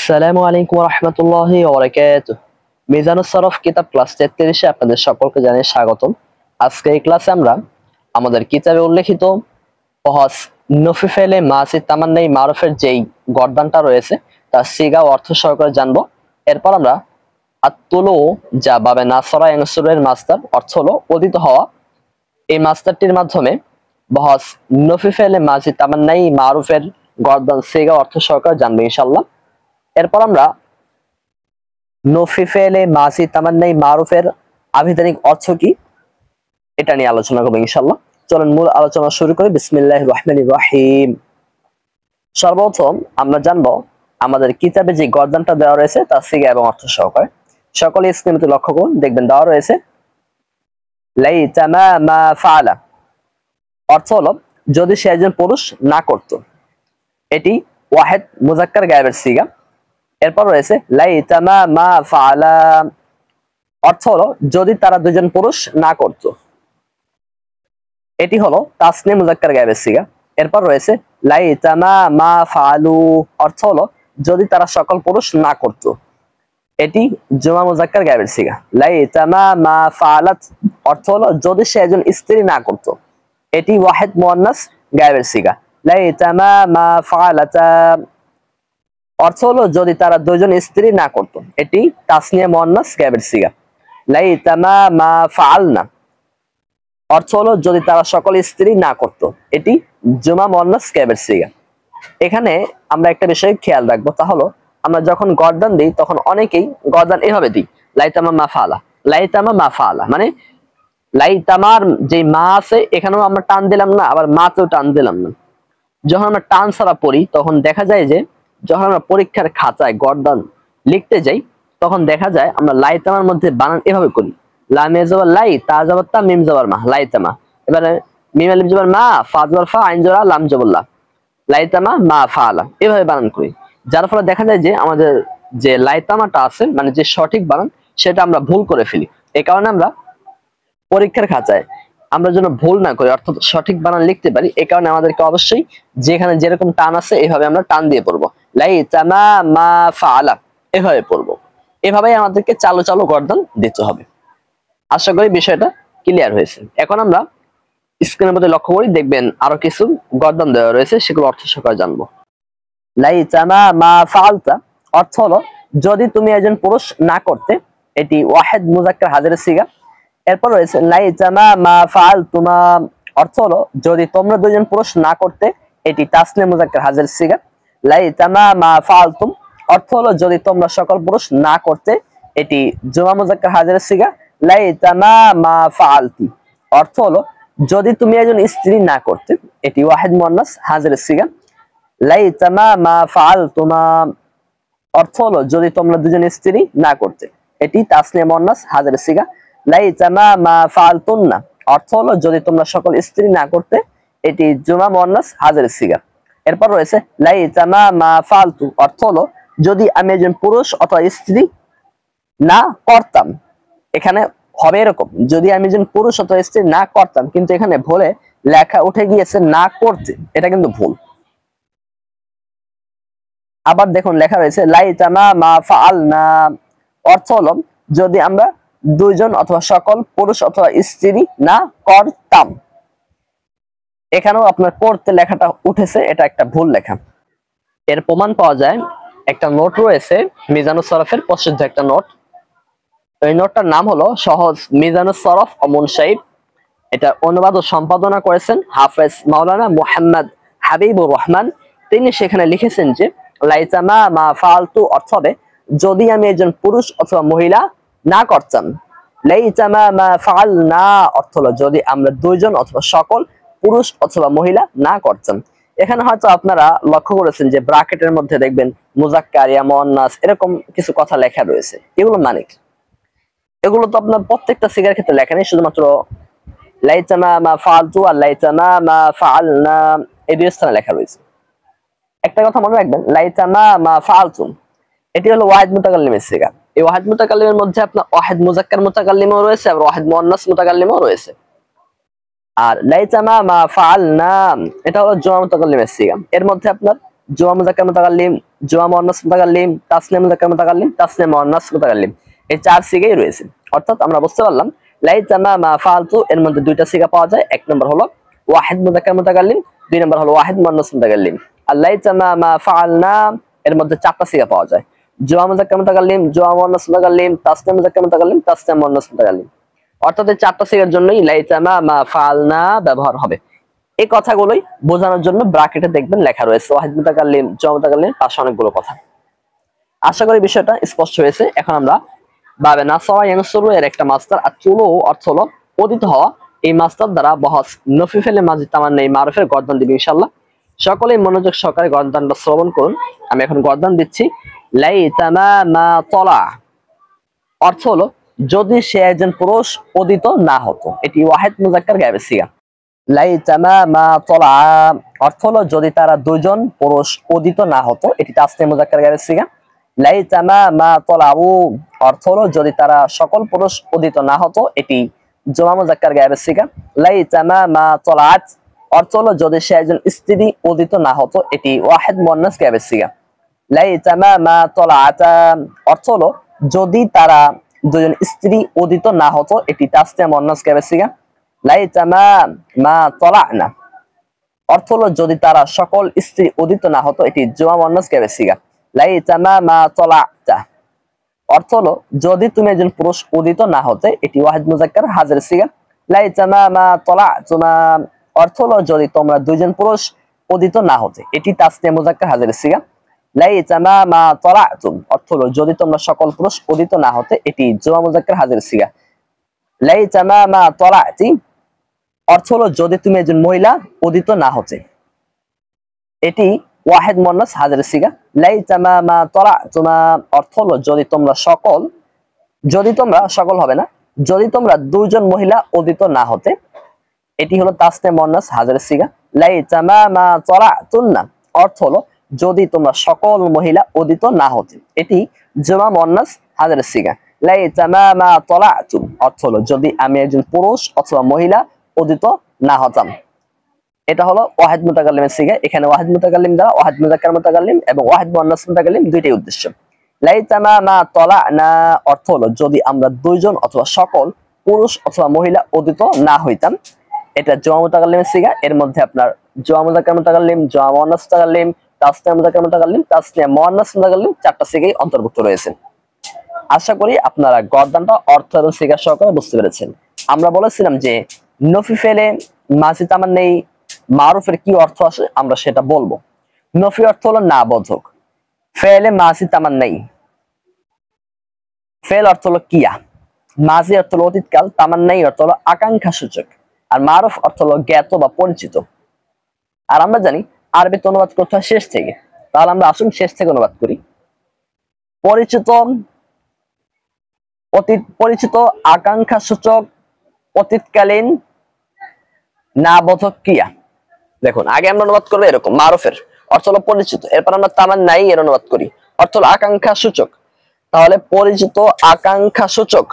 আসসালামু আলাইকুম ওয়া রাহমাতুল্লাহি ওয়া বারাকাতুহু। মিজানুস সরফ কিতাব ক্লাস 33 এ আপনাদের সকলকে জানাই স্বাগতম। আজকে এই ক্লাসে আমরা আমাদের কিতাবে উল্লেখিত ওয়াস নফি ফেলে মাসি তামান্নাই মারুফের যেই গর্দানটা রয়েছে তার সিগা অর্থ সহকারে জানবো। এরপর আমরা আত-তুলু যা বাবে নাসরা ইয়ানসুরের মাস্টার অর্থ হলো উদিত হওয়া, এই মাস্টারটির মাধ্যমে ওয়াস নফি ফেলে মাসি তামান্নাই মারুফের গর্দান সিগা অর্থ সহকারে জানবো ইনশাআল্লাহ। এরপর আমরা নফি ফেলে মাসি তামান্নাই মারুফের আবিধানিক অর্থ কি এটা নিয়ে আলোচনা করব ইনশাআল্লাহ। চলুন মূল আলোচনা শুরু করি। বিসমিল্লাহির রহমানির রহিম। সর্বপ্রথম আমরা জানবো আমাদের কিতাবে যে গর্দানটা দেওয়া রয়েছে তার সিগা এবং অর্থ সহকারে। সকলে স্ক্রিনে লক্ষ্য করুন, দেখবেন দেওয়া রয়েছে লাইতামা মা ফাআলা, অর্থ হলো যদি সে একজন পুরুষ না করত। এটি ওয়াহিদ মুজাক্কার গায়েবের সিগা। এরপর রয়েছে লাইতামা মা ফাআলা, অর্থ হলো যদি তারা দুজন পুরুষ না করত। এটি হলো তাসনিয়া মুজাক্কার গায়েবের সিগা। এরপর রয়েছে লাইতামা মা ফাআলু, অর্থ হলো যদি তারা সকল পুরুষ না করত। এটি জুমা মুজাক্কার গায়েবের সিগা। লাইতামা মা ফাআলাত, অর্থ হলো যদি সে একজন স্ত্রী না করত। এটি ওয়াহিদ মুয়ান্নাস গায়েবের সিগা। লাইতামা মা ফাআলাতা, অর্থ হলো যদি তারা দুজন স্ত্রী না করত। এটি তাসনিয়া মুয়ান্নাস গায়েবের সিগা। লাইতামা মা ফাআলনা, অর্থ হলো যদি তারা সকল স্ত্রী না করত। এটি জুমা মুয়ান্নাস গায়েবের সিগা। এখানে আমরা একটা বিষয় খেয়াল রাখবো, তা হলো আমরা যখন গর্দান দিই তখন অনেকেই গর্দান এভাবে দিই লাইতামা মা ফাআলা। লাইতামা মা ফাআলা মানে লাইতামার যে মা আছে এখানেও আমরা টান দিলাম না, আবার মাতেও টান দিলাম না। যখন আমরা টান ছাড়া পড়ি তখন দেখা যায় যে যখন আমরা পরীক্ষার খাতায় গর্দান লিখতে যাই তখন দেখা যায় আমরা লাইতামার মধ্যে বানান এভাবে করি, লামে জবর লাই, তা জবর তা, মিম জবর মা, লাইতামা। এবারে মিম আলিফ জবর মা, ফা জবর ফা, আইন জবর লাম জবর লা, লাইতামা মা ফাআলা, এভাবে বানান করি। যার ফলে দেখা যায় যে আমাদের যে লাইতামাটা আছে মানে যে সঠিক বানান সেটা আমরা ভুল করে ফেলি। এই কারণে আমরা পরীক্ষার খাতায় আমরা যেন ভুল না করি অর্থাৎ সঠিক বানান লিখতে পারি, এই কারণে আমাদেরকে অবশ্যই যেখানে যেরকম টান আছে এইভাবে আমরা টান দিয়ে পড়বো, লাইতামা মা ফাআলা, এভাবে পড়বো। এভাবেই আমাদেরকে চালু চালু গর্দান দিতে হবে। আশা করি বিষয়টা ক্লিয়ার হয়েছে। এখন আমরা স্ক্রিনের মধ্যে লক্ষ্য করি, দেখবেন আরো কিছু গর্দান দেওয়া রয়েছে, সেগুলো অর্থ সহকারে জানবো। লাইতামা মা ফাআলতা, অর্থ হলো যদি তুমি একজন পুরুষ না করতে। এটি ওয়াহিদ মুজাক্কার হাজিরের সিগা। এরপর রয়েছে লাইতামা মা ফাআলতুমা, অর্থ হলো যদি তোমরা দুজন পুরুষ না করতে। এটি তাসনিয়া মুজাক্কার হাজিরের সিগা। লাইতামা মা ফাআলতুম, অর্থ হলো যদি তোমরা সকল পুরুষ না করতে। এটি জুমা মুজাক্কার হাজিরের সিগা। লাইতামা মা ফাআলতি, অর্থ হলো যদি তুমি একজন স্ত্রী না করতে। এটি ওয়াহিদ মুয়ান্নাস হাজিরের সিগা। লাইতামা মা ফাআলতুমা, অর্থ হলো যদি তোমরা দুজন স্ত্রী না করতে। এটি তাসনিয়া মুয়ান্নাস হাজিরের সিগা। লাইতামা মা ফাআলতুন্না, অর্থ হলো যদি তোমরা সকল স্ত্রী না করতে। এটি জুমা মুয়ান্নাস হাজিরের সিগা। এরপর রয়েছে লাইতামা মা ফাআলতু, অর্থ হলো যদি আমি একজন পুরুষ অথবা স্ত্রী না করতাম। এখানে হবে এরকম, যদি আমি একজন পুরুষ অথবা স্ত্রী না করতাম, কিন্তু এখানে ভুলে লেখা উঠে গিয়েছে না করতে, এটা কিন্তু ভুল। আবার দেখুন লেখা রয়েছে লাইতামা মা ফাআলনা, অর্থ হলো যদি আমরা দুইজন অথবা সকল পুরুষ অথবা স্ত্রী না করতাম। এখানেও আপনার করতে লেখাটা উঠেছে, এটা একটা ভুল লেখা। এর প্রমাণ পাওয়া যায়, একটা নোট রয়েছে মিজানুস সরফের প্রসিদ্ধ একটা নোট। এই নোটটার নাম হলো সহজ মিজানুস সরফ ও মুনশাইব। এটা অনুবাদ ও সম্পাদনা করেছেন হাফেজ মাওলানা মুহাম্মদ হাবিবুর রহমান। তিনি সেখানে লিখেছেন যে লাইতামা মা ফাআলতু, অর্থ হবে যদি আমি একজন পুরুষ অথবা মহিলা না করতাম। লাইতামা মা ফাআলনা, অর্থ হলো যদি আমরা দুইজন অথবা সকল পুরুষ অথবা মহিলা না করতাম। এখানে হয়তো আপনারা লক্ষ্য করেছেন যে ব্র্যাকেটের মধ্যে দেখবেন মুজাক্কার ইয়া মুয়ান্নাস এরকম কিছু কথা লেখা রয়েছে। এগুলো মানে কি? এগুলো তো আপনার প্রত্যেকটা সিগার ক্ষেত্রে লেখা নেই, শুধুমাত্র লাইতামা মা ফাআলতু আর লাইতামা মা ফাআলনা এই দুই স্থানে লেখা রয়েছে। একটা কথা মনে রাখবেন, লাইতামা মা ফাআলতুম এটি হলো ওয়াহিদ মুতাকাল্লিমের সিগা। এই ওয়াহিদ মুতাকাল্লিমের মধ্যে আপনার ওয়াহিদ মুজাক্কার মুতাকাল্লিমও রয়েছে আর ওয়াহিদ মুয়ান্নাস মুতাকাল্লিমও রয়েছে। আর লাইতামা মা ফাআলনা এটা হলো জুমা মুতাকাল্লিমের সিগা। এর মধ্যে আপনার জুমা মুজাক্কার মুতাকাল্লিম, জুমা মুয়ান্নাস মুতাকাল্লিম, তাসনিয়া মুজাক্কার মুতাকাল্লিম, তাসনিয়া মুয়ান্নাস মুতাকাল্লিম, এই 4 সিগাই রয়েছে। অর্থাৎ আমরা বুঝতে পারলাম লাইতা মা ফালতু এর মধ্যে দুইটা সিগা পাওয়া যায়। এক নম্বর হলো ওয়াহিদ মুজাক্কার মুতাকাল্লিম, দুই নম্বর হলো ওয়াহিদ মুয়ান্নাস মুতাকাল্লিম। আর লাইতা মা ফাআলনা এর মধ্যে 4টা সিগা পাওয়া যায়। জুমা মুজাক্কার মুতাকাল্লিম, জুমা মুয়ান্নাস মুতাকাল্লিম, তাসনিয়া মুজাক্কার মুতাকাল্লিম, তাসনিয়া মুয়ান্নাস মুতাকাল্লিম। অর্থাৎ এই 4টা সিগার জন্যই লাইতা মা ফাআলনা ব্যবহার হবে। এই কথাগুলোই বোঝানোর জন্য ব্র্যাকেটে দেখবেন লেখা রয়েছে ওয়াহিদ মুতাকাল্লিম, জুমা মুতাকাল্লিম, পাশে অনেকগুলো কথা। আশা করি বিষয়টা স্পষ্ট হয়েছে। এখন আমরা বাবে নাসারা ইয়ানসুরু এর একটা মাস্টার আর চুলো অর্থ হলো পতিত হওয়া, এই মাস্টার দ্বারা বহস নফি ফেলে মাজি তামান্না এই মারুফের গর্দান দিবে ইনশাআল্লাহ। সকলেই মনোযোগ সহকারে গর্দানটা শ্রবণ করুন। আমি এখন গর্দান দিচ্ছি। লাইতামা মা তলা অর্থ হলো যদি সে একজন পুরুষ উদিত না হতো। এটি ওয়াহিদ মুজাক্কার গায়েবের সিগা। লাইতামা মা তলা অর্থ হলো যদি তারা দুইজন পুরুষ উদিত না হতো। এটি তাসনিয়া মুজাক্কার গায়েবের সিগা। লাইতামা মা তলাউ অর্থ হলো যদি তারা সকল পুরুষ উদিত না হতো। এটি জমা মুজাক্কার গায়েবের সিগা। লাইতামা মা তলাআত অর্থ হলো যদি সে একজন স্ত্রী উদিত না হতো। এটি ওয়াহিদ মুয়ান্নাস গায়েবের সিগা। লাইতামা মা তলাআতা অর্থ হলো যদি তারা দুজন স্ত্রী উদিত না হতো। এটি তাসনিয়া মুয়ান্নাস গায়েবের সিগা। লাইতামা মা তলাআনা অর্থ হলো যদি তারা সকল স্ত্রী উদিত না হতো। এটি জমা মুয়ান্নাস গায়েবের সিগা। লাইতামা মা তলাআতা অর্থ হলো যদি তুমি একজন পুরুষ উদিত না হতে। এটি ওয়াহিদ মুজাক্কার হাজির সিগা। লাইতামা মা তলাআতুমা অর্থ হলো যদি তোমরা দুইজন পুরুষ উদিত না হতে। এটি তাসনিয়া মুজাক্কার হাজির সিগা। লাইতামা মা তলাআতুম অর্থ হলো যদি তোমরা সকল পুরুষ উদিত না হতে। এটি জমা মুজাক্কার হাজির সিগা। লাইতামা মা তলাআতি অর্থ হলো যদি তুমি একজন মহিলা উদিত না হতে। এটি ওয়াহিদ মুয়ান্নাস হাজির সিগা। লাইতামা মা তলাআতুমা অর্থ হলো যদি তোমরা সকল হবে না, যদি তোমরা দুইজন মহিলা উদিত না হতে। এটি হলো তাসনিয়া মুয়ান্নাস হাজির সিগা। লাইতামা মা তলাআতুন্না অর্থ হলো যদি তোমরা সকল মহিলা উদিত না হতে। এটি জমা মুয়ান্নাস হাজির সিগা। লাইতামা মা তলাআতুম অর্থ হলো যদি আমি একজন পুরুষ অথবা মহিলা উদিত না হতাম। এটা হলো ওয়াহিদ মুতাকাল্লিমের সিগা। এখানে ওয়াহিদ মুতাকাল্লিম দ্বারা ওয়াহিদ মুজাক্কার মুতাকাল্লিম এবং ওয়াহিদ মুয়ান্নাস মুতাকাল্লিম দুইটাই উদ্দেশ্য। লাইতামা মা তলাআনা অর্থ হলো যদি আমরা দুইজন অথবা সকল পুরুষ অথবা মহিলা উদিত না হইতাম। এটা জমা মুতাকাল্লিমের সিগা। এর মধ্যে আপনার জমা মুজাক্কার মুতাকাল্লিম, জমা মুয়ান্নাস মুতাকাল্লিম, তাসনিয়া মুজাক্কার মুতাকাল্লিম, তাসনিয়া মুয়ান্নাস মুতাকাল্লিম 4টা সিগাই অন্তর্ভুক্ত রয়েছে। আশা করি আপনারা গর্দানটা অর্থ এবং সিগা সহকারে বুঝতে পেরেছেন। আমরা বলেছিলাম যে নফি ফেলে মাজি তামান্না এই মারুফের কি অর্থ আসে আমরা সেটা বলবো। নফি অর্থ হলো না বোধক, ফেলে মাজি তামান্নাই, ফেল অর্থ হলো কিয়া, মাজি অর্থ হলো অতীতকাল, তামান্নাই অর্থ হলো আকাঙ্ক্ষা সূচক, আর মারুফ অর্থ হলো জ্ঞাত বা পরিচিত। আর আমরা জানি আরবিতে অনুবাদ করতে হয় শেষ থেকে। তাহলে আমরা আসুন শেষ থেকে অনুবাদ করি। পরিচিত আকাঙ্ক্ষা সূচক অতীতকালীন না বোধক ক্রিয়া। দেখুন আগে আমরা অনুবাদ করবো এরকম মারুফের অর্থ হলো পরিচিত, এরপর আমরা তামান্নাই এর অনুবাদ করি অর্থ হলো আকাঙ্ক্ষা সূচক। তাহলে পরিচিত আকাঙ্ক্ষা সূচক,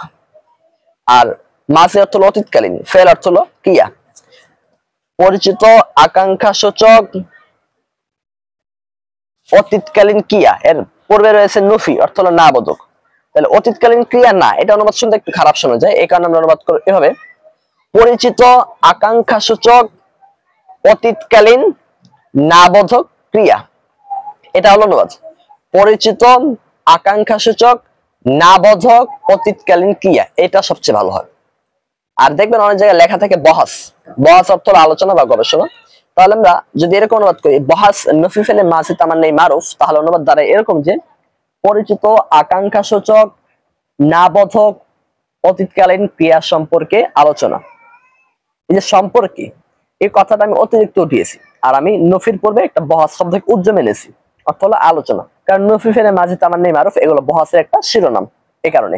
আর মাঝে অর্থ হলো অতীতকালীন, ফেল অর্থ হলো ক্রিয়া। পরিচিত আকাঙ্ক্ষা সূচক অতীতকালীন ক্রিয়া, এর পূর্বে রয়েছে নফি অর্থ হলো না বোধক। তাহলে অতীতকালীন ক্রিয়া না, এটা অনুবাদ শুনতে একটু খারাপ শোনা যায়, এই কারণে আমরা অনুবাদ করব এভাবে পরিচিত আকাঙ্ক্ষা সূচক অতীতকালীন না বোধক ক্রিয়া। এটা হলো অনুবাদ, পরিচিত আকাঙ্ক্ষা সূচক না বোধক অতীতকালীন ক্রিয়া, এটা সবচেয়ে ভালো হয়। আর দেখবেন অনেক জায়গায় লেখা থাকে বহাস, বহাস অর্থ হলো আলোচনা বা গবেষণা। তাহলে আমরা যদি এরকম অনুবাদ করি বহাস নফি ফেলে মাঝি তামান্নাই মারুফ, তাহলে অনুবাদ দাঁড়ায় এরকম যে পরিচিত আকাঙ্ক্ষা সূচক না বোধক অতীতকালীন ক্রিয়া সম্পর্কে আলোচনা। এই যে সম্পর্কে এই কথাটা আমি অতিরিক্ত উঠিয়েছি, আর আমি নফির পূর্বে একটা বহাস শব্দ উজ্জ্বল এনেছি অর্থ হলো আলোচনা, কারণ নফি ফেলে মাঝি তামান্নাই মারুফ এগুলো বহাসের একটা শিরোনাম, এই কারণে।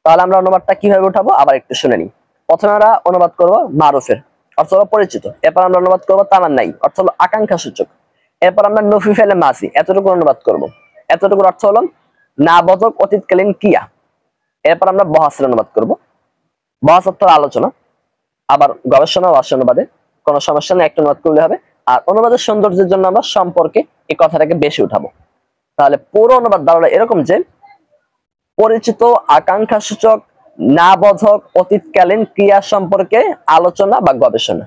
তাহলে আমরা অনুবাদটা কিভাবে উঠাবো আবার একটু শুনে নিই। প্রথমে আমরা অনুবাদ করবো মারুফের অর্থ হলো পরিচিত, এরপর আমরা অনুবাদ করবো তামান্নাই অর্থ হলো আকাঙ্ক্ষা সূচক, এরপর আমরা নফি ফেলে মাঝি এতটুকু অনুবাদ করব। এতটুকুর অর্থ হলো না বোধক অতীতকালীন ক্রিয়া। এরপর আমরা বহাসের অনুবাদ করব। বহাস অর্থ আলোচনা, আবার গবেষণা ও অনুবাদে কোনো সমস্যা নেই, একটা অনুবাদ করলে হবে। আর অনুবাদের সৌন্দর্যের জন্য আমরা সম্পর্কে এই কথাটাকে বেশি উঠাবো। তাহলে পুরো অনুবাদ দাঁড়ালো এরকম যে পরিচিত আকাঙ্ক্ষা সূচক না বোধক অতীতকালীন ক্রিয়া সম্পর্কে আলোচনা বা গবেষণা।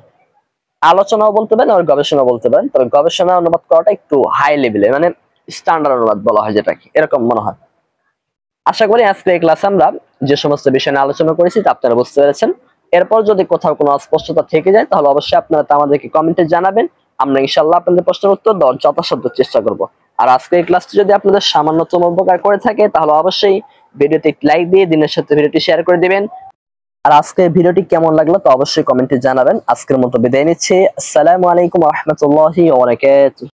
আলোচনাও বলতে পারেন আর গবেষণা বলতে পারেন, তবে গবেষণা অনুবাদ করাটা একটু হাই লেভেলে, মানে স্ট্যান্ডার্ড অনুবাদ বলা হয় যেটাকে, এরকম মনে হয়। আশা করি আজকে এই ক্লাসে আমরা যে সমস্ত বিষয় নিয়ে আলোচনা করেছি তা আপনারা বুঝতে পেরেছেন। এরপর যদি কোথাও কোনো অস্পষ্টতা থেকে যায় তাহলে অবশ্যই আপনারা তা আমাদেরকে কমেন্টে জানাবেন। আমরা ইনশাআল্লাহ আপনাদের প্রশ্নের উত্তর দেওয়ার যথাসাধ্য চেষ্টা করব। আর আজকে এই ক্লাসটি যদি আপনাদের সামান্যতম উপকার করে থাকে তাহলে অবশ্যই ভিডিওতে লাইক দিয়ে দিনের সাথে ভিডিওটি শেয়ার করে দিবেন। আর আজকে ভিডিওটি কেমন লাগলো তা অবশ্যই কমেন্টে জানাবেন। আজকের মতো বিদায় নিচ্ছি। আসসালামু আলাইকুম ওয়া রাহমাতুল্লাহি ওয়া বারাকাতুহু।